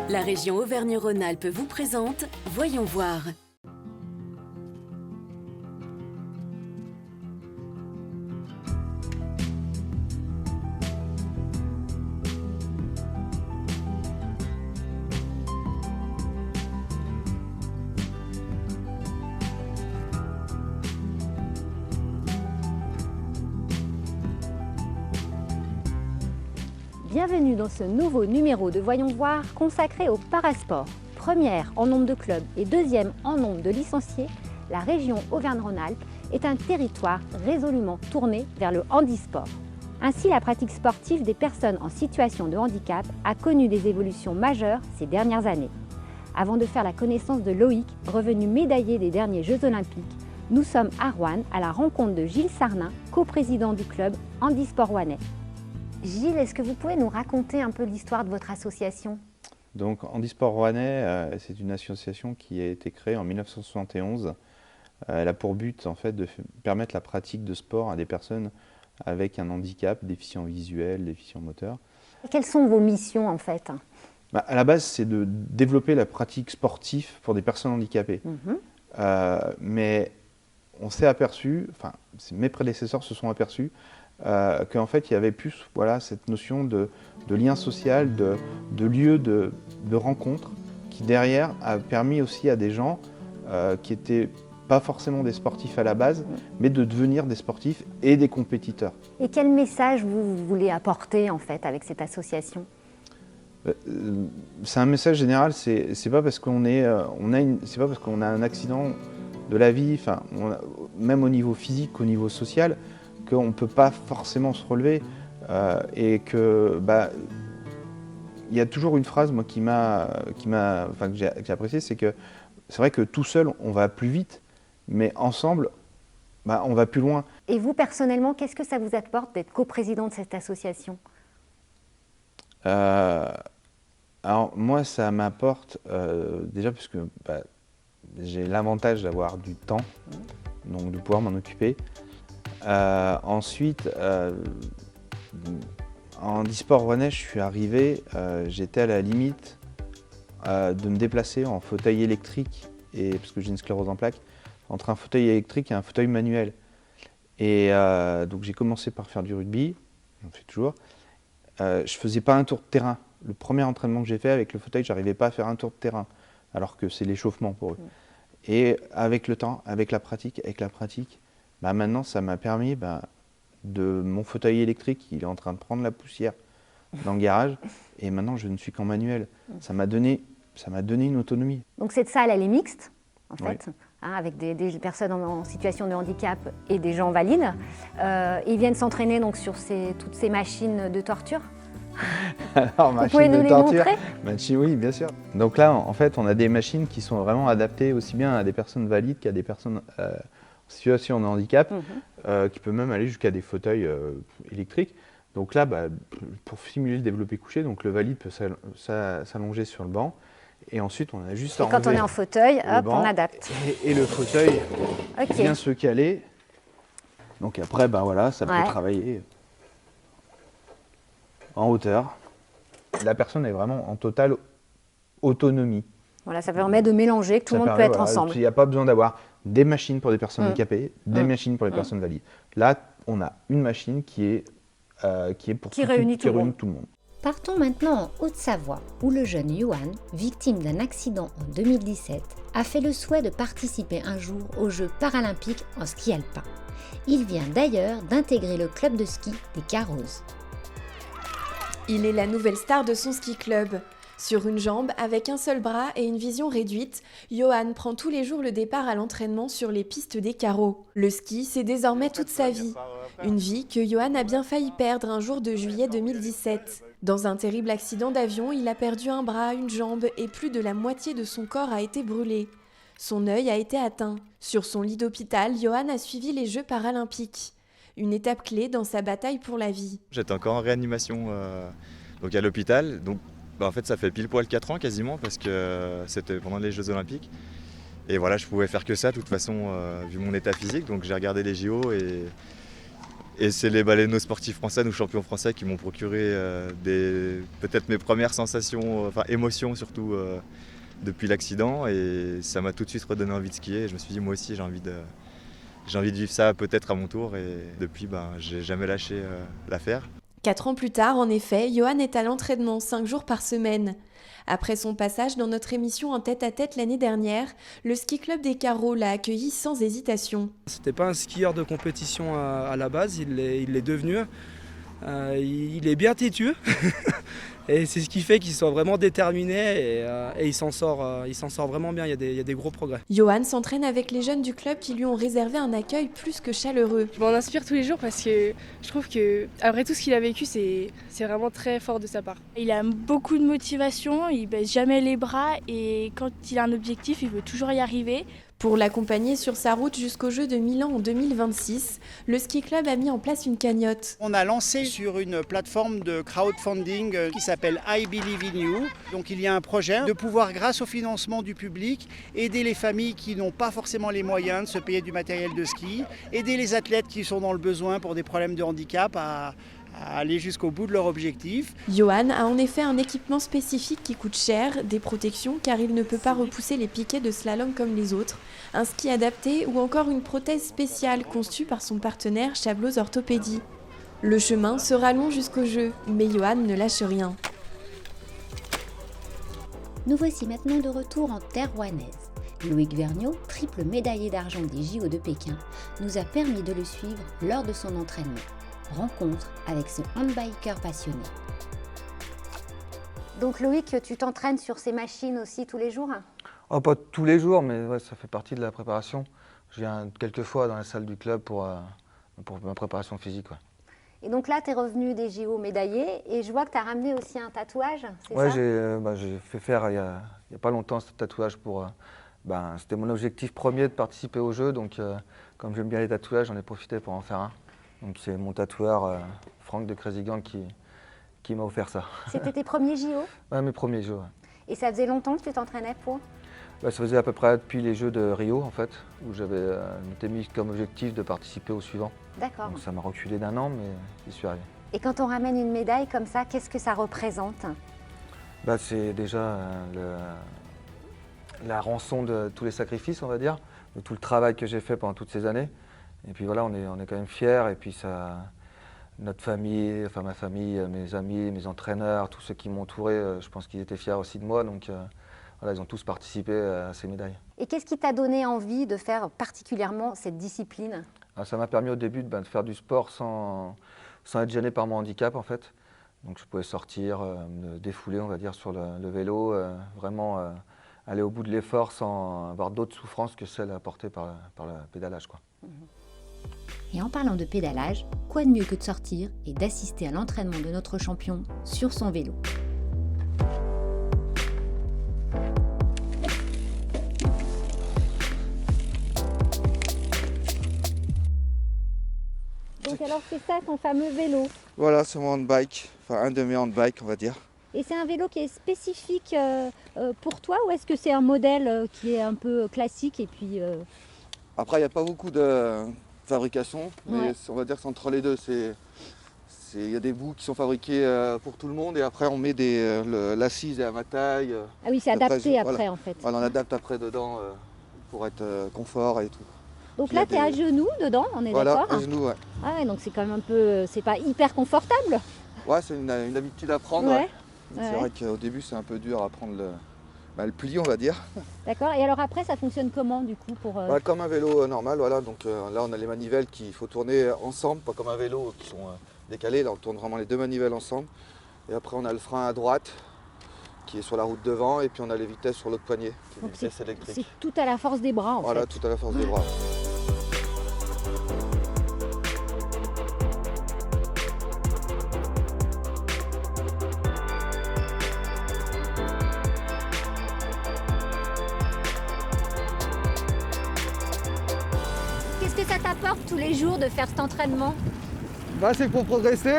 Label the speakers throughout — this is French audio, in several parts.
Speaker 1: La région Auvergne-Rhône-Alpes vous présente Voyons voir.
Speaker 2: Bienvenue dans ce nouveau numéro de Voyons voir consacré au parasport. Première en nombre de clubs et deuxième en nombre de licenciés, la région Auvergne-Rhône-Alpes est un territoire résolument tourné vers le handisport. Ainsi, la pratique sportive des personnes en situation de handicap a connu des évolutions majeures ces dernières années. Avant de faire la connaissance de Loïc, revenu médaillé des derniers Jeux Olympiques, nous sommes à Roanne à la rencontre de Gilles Sarnin, coprésident du club Handisport Rouennais. Gilles, est-ce que vous pouvez nous raconter un peu l'histoire de votre association ?
Speaker 3: Donc, Handisport Rouennais, c'est une association qui a été créée en 1971. Elle a pour but en fait, de permettre la pratique de sport à des personnes avec un handicap, déficient visuel, déficient moteur.
Speaker 2: Et quelles sont vos missions en fait ?
Speaker 3: À la base, c'est de développer la pratique sportive pour des personnes handicapées. Mais on s'est aperçu, enfin mes prédécesseurs se sont aperçus, qu'en fait il y avait plus cette notion de lien social, de lieu de rencontre qui derrière a permis aussi à des gens qui n'étaient pas forcément des sportifs à la base, mais de devenir des sportifs et des compétiteurs.
Speaker 2: Et quel message vous voulez apporter en fait avec cette association ?
Speaker 3: C'est un message général, c'est pas parce qu'on c'est pas parce qu'on a un accident de la vie, même au niveau physique qu'au niveau social, qu'on ne peut pas forcément se relever et que il y a toujours une phrase moi que j'ai appréciée, c'est que c'est vrai que tout seul on va plus vite, mais ensemble on va plus loin.
Speaker 2: Et vous personnellement, qu'est-ce que ça vous apporte d'être coprésident de cette association ?
Speaker 3: Alors moi ça m'apporte déjà puisque j'ai l'avantage d'avoir du temps, donc de pouvoir m'en occuper. Ensuite, en Handisport Rouennais, je suis arrivé, j'étais à la limite de me déplacer en fauteuil électrique, parce que j'ai une sclérose en plaques, entre un fauteuil électrique et un fauteuil manuel. Et donc j'ai commencé par faire du rugby, j'en fais toujours. Je faisais pas un tour de terrain. Le premier entraînement que j'ai fait avec le fauteuil, j'arrivais pas à faire un tour de terrain, alors que c'est l'échauffement pour eux. Et avec le temps, avec la pratique, maintenant, ça m'a permis de mon fauteuil électrique, il est en train de prendre la poussière dans le garage, et maintenant je ne suis qu'en manuel. Ça m'a donné une autonomie.
Speaker 2: Donc cette salle, elle est mixte, en fait,
Speaker 3: oui.
Speaker 2: Avec des personnes en situation de handicap et des gens valides. Ils viennent s'entraîner donc sur toutes ces machines de torture.
Speaker 3: Alors,
Speaker 2: vous pouvez nous les montrer ?
Speaker 3: Oui, bien sûr. Donc là, en fait, on a des machines qui sont vraiment adaptées aussi bien à des personnes valides qu'à des personnes en situation de handicap, qui peut même aller jusqu'à des fauteuils électriques. Donc là, pour simuler le développé couché, donc le valide peut s'allonger sur le banc. Et ensuite, on a juste à enlever.
Speaker 2: Et quand on est en fauteuil, hop, on adapte.
Speaker 3: Et le fauteuil vient se caler. Donc après, ça peut travailler en hauteur. La personne est vraiment en totale autonomie.
Speaker 2: Voilà, ça permet de mélanger, que tout le monde peut être ensemble.
Speaker 3: Il n'y a pas besoin d'avoir des machines pour des personnes handicapées, des machines pour les personnes valides. Là, on a une machine qui réunit tout le monde.
Speaker 2: Partons maintenant en Haute-Savoie, où le jeune Johan, victime d'un accident en 2017, a fait le souhait de participer un jour aux Jeux paralympiques en ski alpin. Il vient d'ailleurs d'intégrer le club de ski des Carrozes.
Speaker 4: Il est la nouvelle star de son ski club. Sur une jambe, avec un seul bras et une vision réduite, Johan prend tous les jours le départ à l'entraînement sur les pistes des carreaux. Le ski, c'est désormais toute sa vie. Une vie que Johan a bien failli perdre un jour de juillet 2017. Dans un terrible accident d'avion, il a perdu un bras, une jambe et plus de la moitié de son corps a été brûlé. Son œil a été atteint. Sur son lit d'hôpital, Johan a suivi les Jeux paralympiques. Une étape clé dans sa bataille pour la vie.
Speaker 5: J'étais encore en réanimation donc à l'hôpital. Donc, en fait, ça fait pile poil 4 ans quasiment parce que c'était pendant les Jeux Olympiques. Et voilà, je pouvais faire que ça de toute façon vu mon état physique. Donc j'ai regardé les JO et Et c'est les nos sportifs français, nos champions français qui m'ont procuré peut-être mes premières sensations, enfin émotions surtout depuis l'accident. Et ça m'a tout de suite redonné envie de skier. Et je me suis dit moi aussi j'ai envie de vivre ça peut-être à mon tour. Et depuis, j'ai jamais lâché l'affaire.
Speaker 4: 4 ans plus tard, en effet, Johan est à l'entraînement 5 jours par semaine. Après son passage dans notre émission en tête-à-tête l'année dernière, le ski club des Carreaux l'a accueilli sans hésitation.
Speaker 6: C'était pas un skieur de compétition à la base, il l'est devenu. Il est bien têtu et c'est ce qui fait qu'il soit vraiment déterminé et il s'en sort vraiment bien, il y a des gros progrès.
Speaker 4: Johan s'entraîne avec les jeunes du club qui lui ont réservé un accueil plus que chaleureux.
Speaker 7: Je m'en inspire tous les jours parce que je trouve que après tout ce qu'il a vécu, c'est vraiment très fort de sa part. Il a beaucoup de motivation, il baisse jamais les bras et quand il a un objectif, il veut toujours y arriver.
Speaker 4: Pour l'accompagner sur sa route jusqu'aux Jeux de Milan en 2026, le ski club a mis en place une cagnotte.
Speaker 8: On a lancé sur une plateforme de crowdfunding qui s'appelle I Believe in You. Donc il y a un projet de pouvoir, grâce au financement du public, aider les familles qui n'ont pas forcément les moyens de se payer du matériel de ski, aider les athlètes qui sont dans le besoin pour des problèmes de handicap à aller jusqu'au bout de leur objectif.
Speaker 4: Johan a en effet un équipement spécifique qui coûte cher, des protections car il ne peut pas repousser les piquets de slalom comme les autres, un ski adapté ou encore une prothèse spéciale conçue par son partenaire Chablos Orthopédie. Le chemin sera long jusqu'au jeu, mais Johan ne lâche rien.
Speaker 2: Nous voici maintenant de retour en terre rouennaise. Loïc Vergniaud, triple médaillé d'argent des JO de Pékin, nous a permis de le suivre lors de son entraînement. Rencontre avec ce handbiker passionné. Donc Loïc, tu t'entraînes sur ces machines aussi tous les jours ?
Speaker 9: Oh, pas tous les jours, mais ouais, ça fait partie de la préparation. Je viens quelques fois dans la salle du club pour ma préparation physique. Ouais.
Speaker 2: Et donc là, tu es revenu des JO médaillé et je vois que tu as ramené aussi un tatouage, c'est
Speaker 9: ouais,
Speaker 2: ça ?
Speaker 9: J'ai fait faire il y a pas longtemps ce tatouage pour... c'était mon objectif premier de participer aux Jeux, donc comme j'aime bien les tatouages, j'en ai profité pour en faire un. Donc c'est mon tatoueur, Franck de Crazy Gang, qui m'a offert ça.
Speaker 2: C'était tes premiers JO ?
Speaker 9: Ouais, mes premiers Jeux. Ouais.
Speaker 2: Et ça faisait longtemps que tu t'entraînais pour ?
Speaker 9: Ça faisait à peu près depuis les Jeux de Rio, en fait, où j'avais m'étais mis comme objectif de participer au suivant.
Speaker 2: D'accord.
Speaker 9: Donc ça m'a reculé d'1 an, mais j'y suis arrivé.
Speaker 2: Et quand on ramène une médaille comme ça, qu'est-ce que ça représente ?
Speaker 9: C'est déjà la rançon de tous les sacrifices, on va dire, de tout le travail que j'ai fait pendant toutes ces années. Et puis voilà, on est quand même fiers. Et puis ça, notre famille, enfin ma famille, mes amis, mes entraîneurs, tous ceux qui m'ont entouré, je pense qu'ils étaient fiers aussi de moi. Donc voilà, ils ont tous participé à ces médailles. Et
Speaker 2: qu'est-ce qui t'a donné envie de faire particulièrement cette discipline ?
Speaker 9: Ça m'a permis au début de faire du sport sans être gêné par mon handicap en fait. Donc je pouvais sortir, me défouler, on va dire, sur le vélo, vraiment aller au bout de l'effort sans avoir d'autres souffrances que celles apportées par le pédalage, quoi.
Speaker 2: Et en parlant de pédalage, quoi de mieux que de sortir et d'assister à l'entraînement de notre champion sur son vélo. Donc alors c'est ça ton fameux vélo?
Speaker 10: Voilà, c'est mon handbike, enfin un de mes handbikes on va dire.
Speaker 2: Et c'est un vélo qui est spécifique pour toi ou est-ce que c'est un modèle qui est un peu classique et puis
Speaker 10: Après il n'y a pas beaucoup de fabrication, mais ouais, on va dire que c'est entre les deux. Il y a des bouts qui sont fabriqués pour tout le monde et après on met l'assise à ma taille.
Speaker 2: Ah oui, c'est adapté après en fait.
Speaker 10: Voilà, on adapte après dedans pour être confort et tout.
Speaker 2: Donc là, tu es à genoux dedans, on est d'accord?
Speaker 10: Voilà, à genoux, ouais.
Speaker 2: Ah ouais, donc c'est quand même un peu, c'est pas hyper confortable?
Speaker 10: Ouais, c'est une habitude à prendre.
Speaker 2: Ouais.
Speaker 10: C'est vrai qu'au début, c'est un peu dur à prendre le pli, on va dire.
Speaker 2: D'accord, et alors après, ça fonctionne comment du coup pour...
Speaker 10: Comme un vélo normal, voilà. Donc là, on a les manivelles qu'il faut tourner ensemble, pas comme un vélo qui sont décalés. Là, on tourne vraiment les deux manivelles ensemble. Et après, on a le frein à droite qui est sur la route devant, et puis on a les vitesses sur l'autre poignet, qui est des vitesses électriques.
Speaker 2: C'est tout à la force des bras en fait.
Speaker 10: Voilà, tout à la force des bras.
Speaker 2: Qu'est-ce que ça t'apporte tous les jours de faire cet entraînement?
Speaker 11: C'est pour progresser.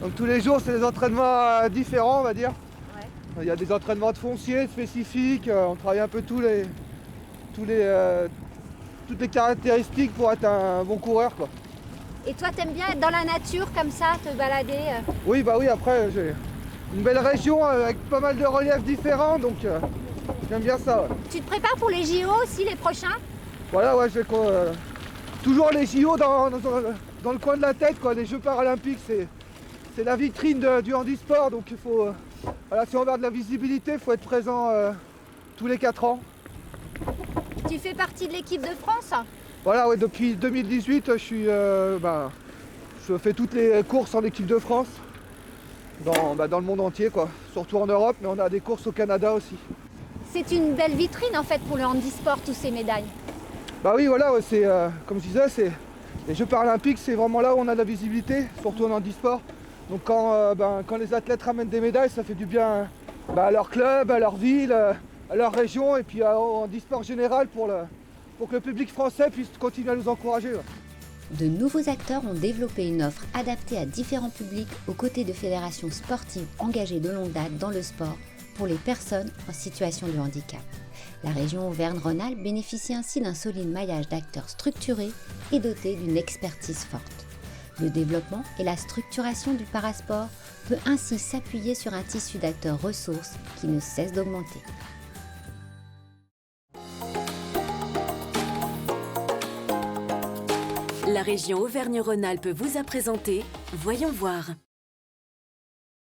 Speaker 11: Donc tous les jours, c'est des entraînements différents, on va dire. Ouais. Il y a des entraînements de foncier spécifiques. On travaille un peu toutes les caractéristiques pour être un bon coureur, quoi.
Speaker 2: Et toi, t'aimes bien être dans la nature comme ça, te balader
Speaker 11: Oui, bah oui, après, j'ai une belle région avec pas mal de reliefs différents, donc j'aime bien ça. Ouais.
Speaker 2: Tu te prépares pour les JO aussi, les prochains?
Speaker 11: Voilà, ouais, j'ai toujours les JO dans le coin de la tête, quoi. Les Jeux paralympiques, c'est la vitrine du handisport, donc il faut, voilà, si on veut de la visibilité, il faut être présent tous les 4 ans.
Speaker 2: Tu fais partie de l'équipe de France?
Speaker 11: Voilà, ouais, depuis 2018, je fais toutes les courses en équipe de France, dans le monde entier, quoi. Surtout en Europe, mais on a des courses au Canada aussi.
Speaker 2: C'est une belle vitrine en fait pour le handisport, tous ces médailles.
Speaker 11: Bah oui, voilà, ouais, c'est comme je disais, les Jeux paralympiques, c'est vraiment là où on a de la visibilité, surtout en handisport. Donc quand les athlètes ramènent des médailles, ça fait du bien à leur club, à leur ville, à leur région, et puis au handisport général pour que le public français puisse continuer à nous encourager. Ouais.
Speaker 2: De nouveaux acteurs ont développé une offre adaptée à différents publics aux côtés de fédérations sportives engagées de longue date dans le sport pour les personnes en situation de handicap. La région Auvergne-Rhône-Alpes bénéficie ainsi d'un solide maillage d'acteurs structurés et dotés d'une expertise forte. Le développement et la structuration du parasport peut ainsi s'appuyer sur un tissu d'acteurs ressources qui ne cesse d'augmenter.
Speaker 1: La région Auvergne-Rhône-Alpes vous a présenté Voyons voir.